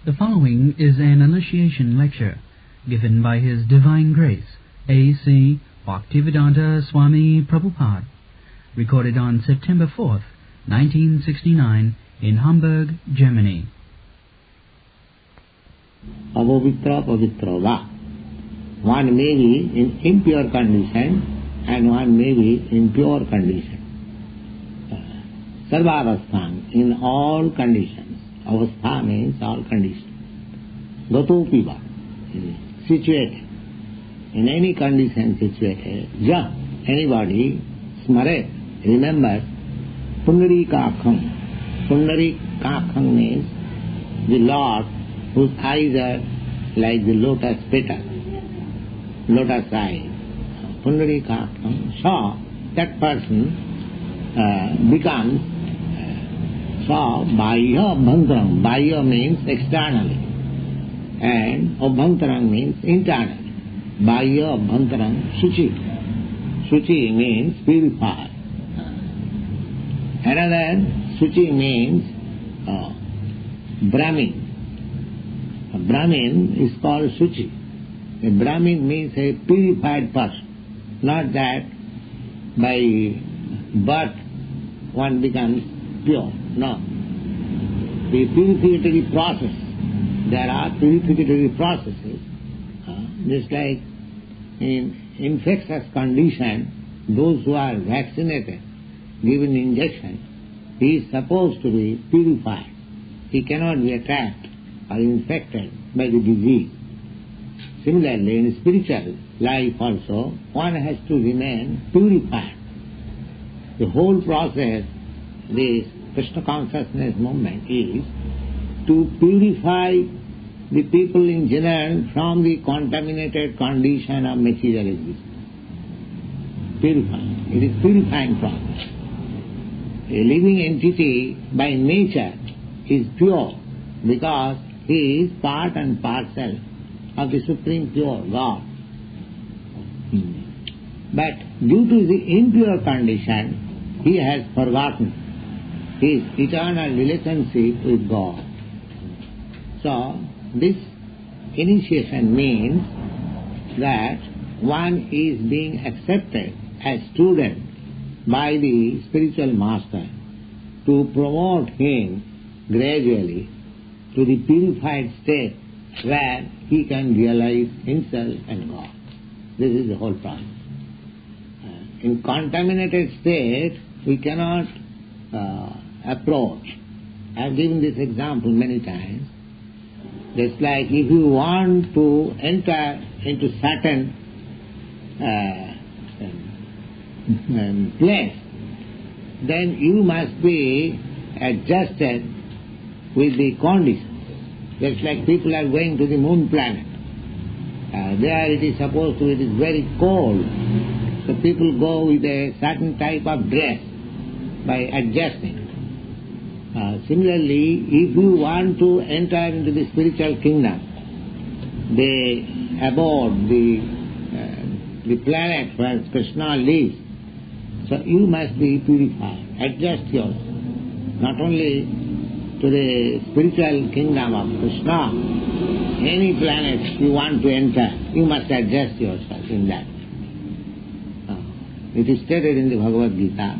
The following is an initiation lecture given by His Divine Grace, A.C. Bhaktivedanta Swami Prabhupada, recorded on September 4th, 1969 in Hamburg, Germany. Pavitro va. One may be in impure condition and one may be in pure condition. Sarvāvasthāṁ, in all conditions. Avastha means all conditions. Gato piva, situated. In any condition situated. Ja, anybody, smaret, remember, puṇḍarīkākṣaṁ. Puṇḍarīkākṣaṁ means the Lord whose eyes are like the lotus petal, lotus-eyed. Puṇḍarīkākṣaṁ, so that person becomes bahyābhyantara. Bahya means externally and abhyantara means internally. Bahyābhyantara-śuciḥ. Śuciḥ means purify. Another śuciḥ means Brahmin. A Brahmin is called śuciḥ. A Brahmin means a purified person. Not that by birth one becomes pure. No. The purificatory process, there are purificatory processes, just like in infectious condition, those who are vaccinated, given injection, he is supposed to be purified. He cannot be attacked or infected by the disease. Similarly, in spiritual life also, one has to remain purified. The whole process, this Kṛṣṇa consciousness movement, is to purify the people in general from the contaminated condition of material existence. Purifying. It is purifying process. A living entity by nature is pure because he is part and parcel of the Supreme Pure God. But due to the impure condition, he has forgotten his eternal relationship with God. So, this initiation means that one is being accepted as student by the spiritual master to promote him gradually to the purified state where he can realize himself and God. This is the whole process. In contaminated state, we cannot approach. I have given this example many times. Just like if you want to enter into certain place, then you must be adjusted with the conditions. Just like people are going to the moon planet. There it is supposed to, it is very cold. So people go with a certain type of dress by adjusting. Similarly, if you want to enter into the spiritual kingdom, the abode, the planet where Kṛṣṇa lives, so you must be purified. Adjust yourself. Not only to the spiritual kingdom of Kṛṣṇa, any planet you want to enter, you must adjust yourself in that. It is stated in the Bhagavad Gita,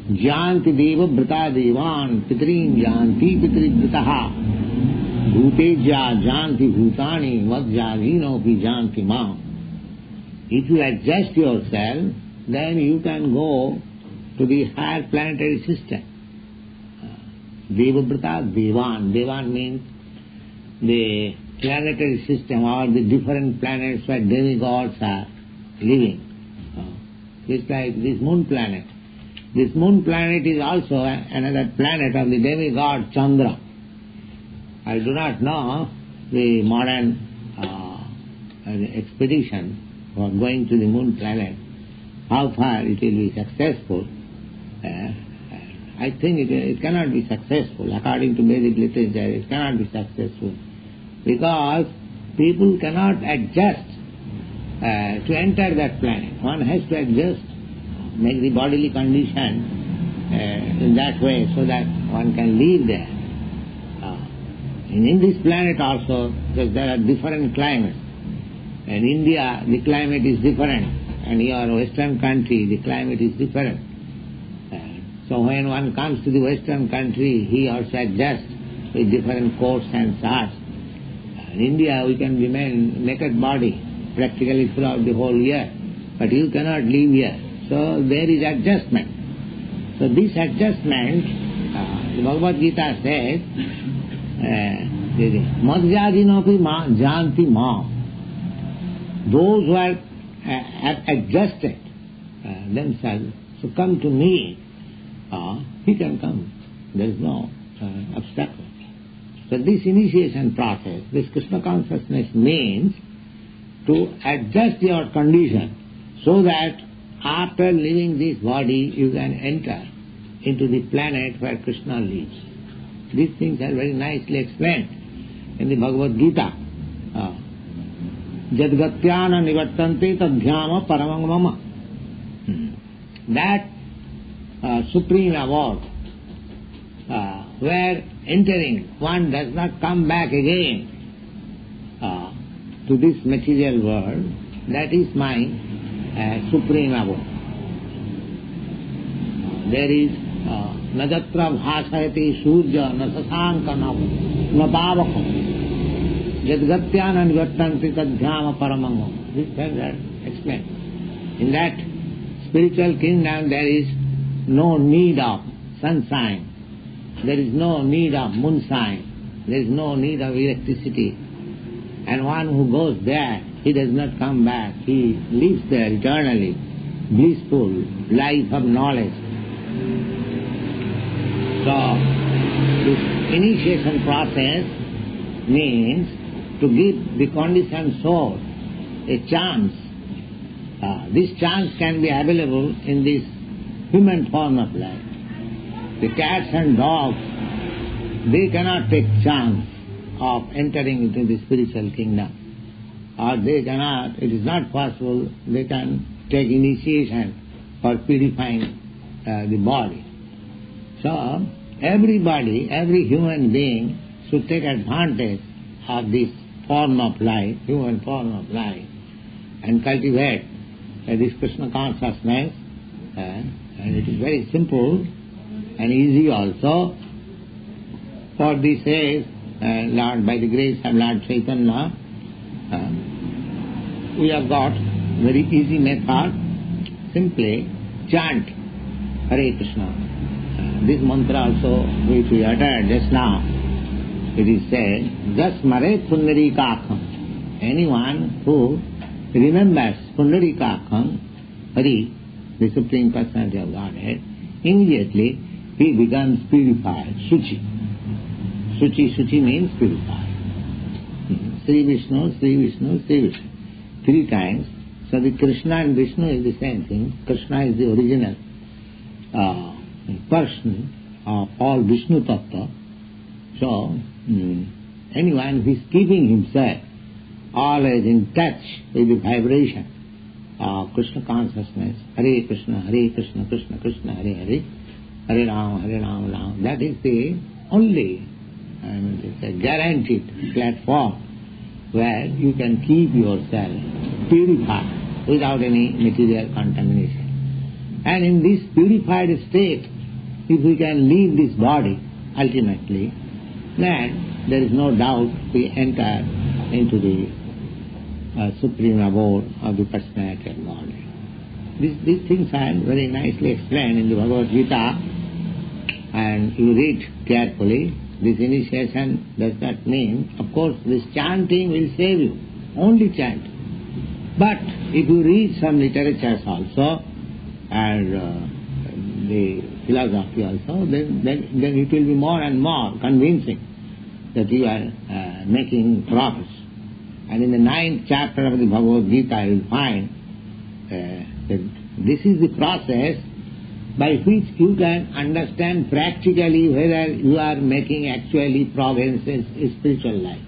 Janti deva brata devan pitrin janti pitri brataha bhuteja janti bhutani madjavino pi janti mam. If you adjust yourself, then you can go to the higher planetary system. Deva brata devan. Devan means the planetary system or the different planets where demigods are living. Just like this moon planet. This moon planet is also another planet of the demigod Chandra. I do not know the modern expedition for going to the moon planet, how far it will be successful. I think it cannot be successful. According to Vedic literature, it cannot be successful. Because people cannot adjust to enter that planet. One has to adjust, make the bodily condition in that way so that one can live there. in this planet also, because there are different climates. In India, the climate is different, and your Western country, the climate is different. So when one comes to the Western country, he also adjusts with different coats and shirts. In India, we can remain naked body practically throughout the whole year, but you cannot live here. So there is adjustment. So this adjustment, the Bhagavad Gita says, madhyādinopi janti ma. Those who have adjusted themselves, so come to me, he can come. There is no obstacle. So this initiation process, this Kṛṣṇa consciousness means to adjust your condition so that after leaving this body you can enter into the planet where Kṛṣṇa lives. These things are very nicely explained in the Bhagavad Gita. Jadgatyāna nivartante tadhyāma paramam mama. That supreme abode, where entering one does not come back again to this material world, that is my supreme abode. There is najatra bhāsayati surya nasasanka napavakam jadgatyāna nivartanti tadhyāma paramam. This is explained. In that spiritual kingdom there is no need of sunshine, there is no need of moonshine, there is no need of electricity. And one who goes there, he does not come back, he lives there eternally, blissful life of knowledge. So, this initiation process means to give the conditioned soul a chance. This chance can be available in this human form of life. The cats and dogs, they cannot take chance of entering into the spiritual kingdom. Or they cannot, it is not possible, they can take initiation for purifying the body. So, everybody, every human being should take advantage of this form of life, human form of life, and cultivate this Kṛṣṇa consciousness. And it is very simple and easy also. For this is, Lord, by the grace of Lord Chaitanya, we have got very easy method. Simply chant Hare Kṛṣṇa. This mantra also which we uttered just now, it is said, smaret puṇḍarīkākṣaṁ. Anyone who remembers puṇḍarīkākṣaṁ, Hari, the Supreme Personality of Godhead, immediately he becomes purified, Śuciḥ. Śuciḥ means purified. Sri Vishnu, Sri Vishnu, Sri Vishnu. 3 times. So the Kṛṣṇa and Vishnu is the same thing. Kṛṣṇa is the original person of all Vishnu Tattva. So, anyone who is keeping himself always in touch with the vibration of Kṛṣṇa consciousness, Hare Kṛṣṇa, Hare Kṛṣṇa, Kṛṣṇa Kṛṣṇa, Hare Hare, Hare Rama, Hare Rama, Rama. That is the only, it's a guaranteed platform where you can keep yourself purified without any material contamination. And in this purified state, if we can leave this body ultimately, then there is no doubt we enter into the supreme abode of the personality of God. These things are very nicely explained in the Bhagavad Gita, and you read carefully. This initiation does not mean, of course, this chanting will save you, only chant. But if you read some literatures also, and the philosophy also, then it will be more and more convincing that you are making progress. And in the 9th chapter of the Bhagavad Gita, you will find that this is the process by which you can understand practically whether you are making actually progress in spiritual life.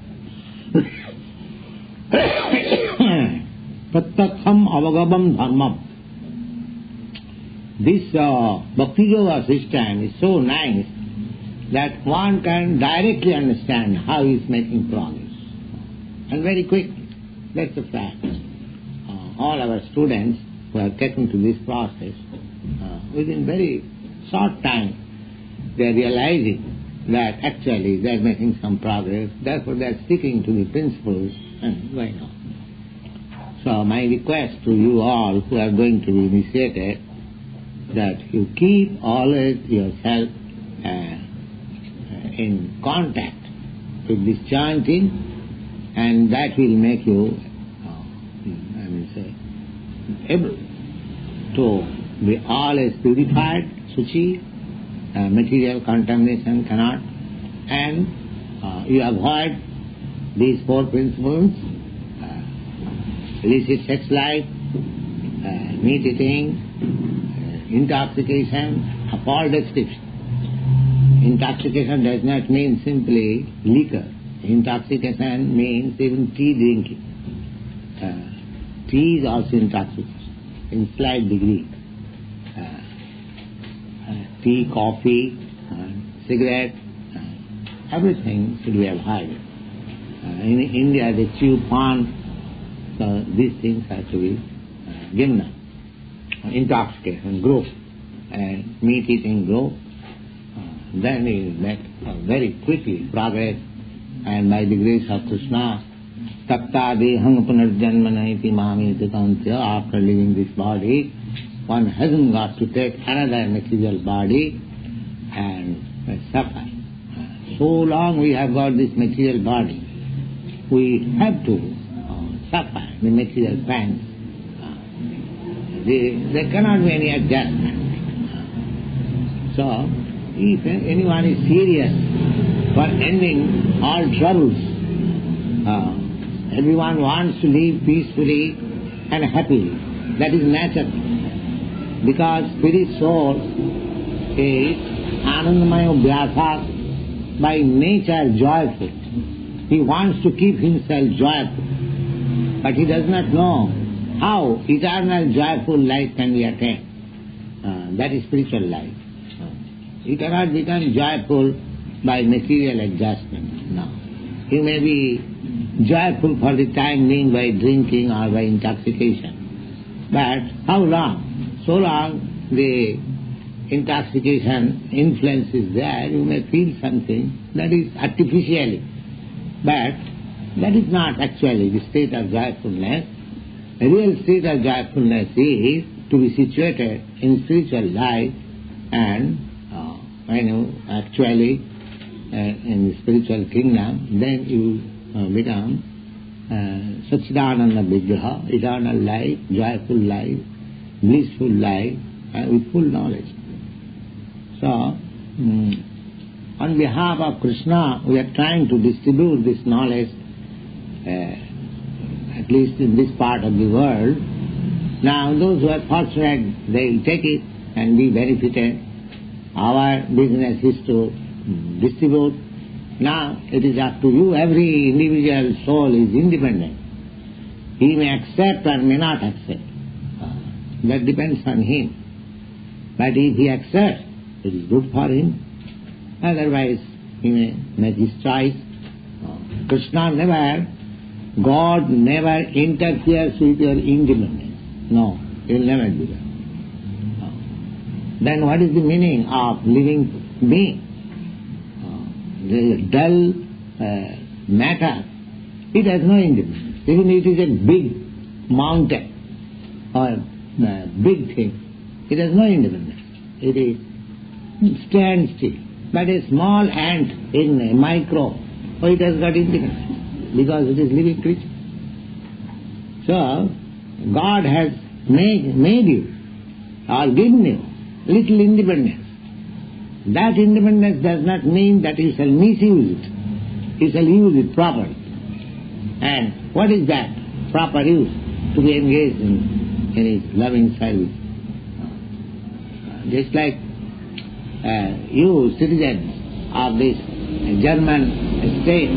Tattatham avagabam dharmam. This Bhakti Yoga system is so nice that one can directly understand how he is making progress. And very quickly. That's a fact. All our students who have taken to this process, within very short time, they are realizing that actually they are making some progress, therefore they are sticking to the principles and going on. So my request to you all who are going to be initiated, that you keep always yourself in contact with this chanting, and that will make you, able to be always purified, śuciḥ, material contamination cannot, and you avoid these four principles, illicit sex life, meat eating, intoxication, of all description. Intoxication does not mean simply liquor. Intoxication means even tea drinking. Tea is also intoxication, in slight degree. Tea, coffee, cigarette, everything should be avoided. In India they chew pan, so these things have to be given up. Intoxication, growth, and meat eating growth, then we will make very quickly progress, and by the grace of Kṛṣṇa, tapta dehang punarjanmana iti mamiti kantya, after leaving this body, one hasn't got to take another material body and suffer. So long we have got this material body, we have to suffer the material pangs. There cannot be any adjustment. So, if anyone is serious for ending all troubles, everyone wants to live peacefully and happily. That is natural. Because spirit soul is anandamaya vyāsat, by nature joyful. He wants to keep himself joyful, but he does not know how eternal joyful life can be attained. That is spiritual life. You cannot become joyful by material adjustment. No. You may be joyful for the time being by drinking or by intoxication. But how long? So long the intoxication influence is there, you may feel something that is artificially. But that is not actually the state of joyfulness. The real state of joyfulness is to be situated in spiritual life, and when you actually in the spiritual kingdom, then you become Satchidananda Vigraha, eternal life, joyful life, blissful life, with full knowledge. So, on behalf of Kṛṣṇa, we are trying to distribute this knowledge, at least in this part of the world. Now, those who are fortunate, they will take it and be benefited. Our business is to distribute. Now, it is up to you. Every individual soul is independent. He may accept or may not accept. That depends on him. But if he accepts, it is good for him. Otherwise, he may make his choice. Kṛṣṇa God never interferes with your independence. No, he will never do that. Then what is the meaning of living being? The dull matter, it has no independence. Even it is a big mountain or a big thing, it has no independence. It stands still. But a small ant in a micro, it has got independence because it is living creature. So, God has made you or given you little independence. That independence does not mean that you shall misuse it. You shall use it properly. And what is that proper use? To be engaged in his loving service. Just like you, citizens of this German state,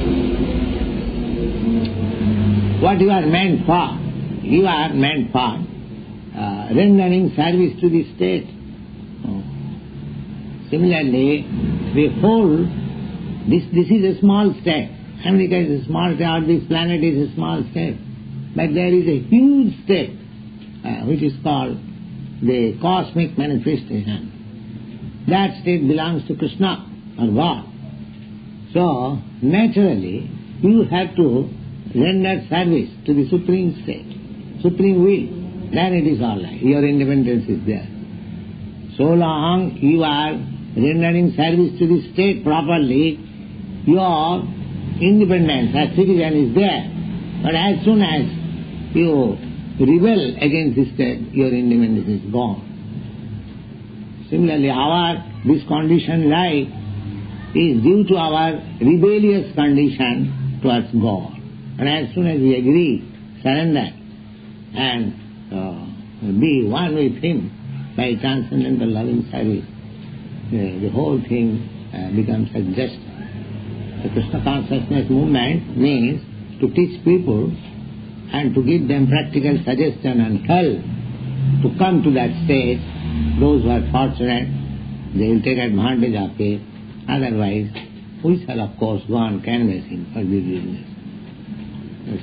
what you are meant for? You are meant for rendering service to the state. Similarly, we hold, this is a small state. America is a small state, or this planet is a small state. But there is a huge state, which is called the cosmic manifestation. That state belongs to Kṛṣṇa, or God. So, naturally, you have to render service to the Supreme State, Supreme Will. Then it is all right. Your independence is there. So long you are rendering service to the state properly, your independence as citizen is there. But as soon as you rebel against the state, your independence is gone. Similarly, this conditioned life is due to our rebellious condition towards God. And as soon as we agree, surrender, and be one with Him by transcendental loving service, the whole thing becomes adjusted. The Kṛṣṇa consciousness movement means to teach people and to give them practical suggestion and help to come to that state. Those who are fortunate, they will take advantage of it. Otherwise, we shall of course go on canvassing for this business. Yes.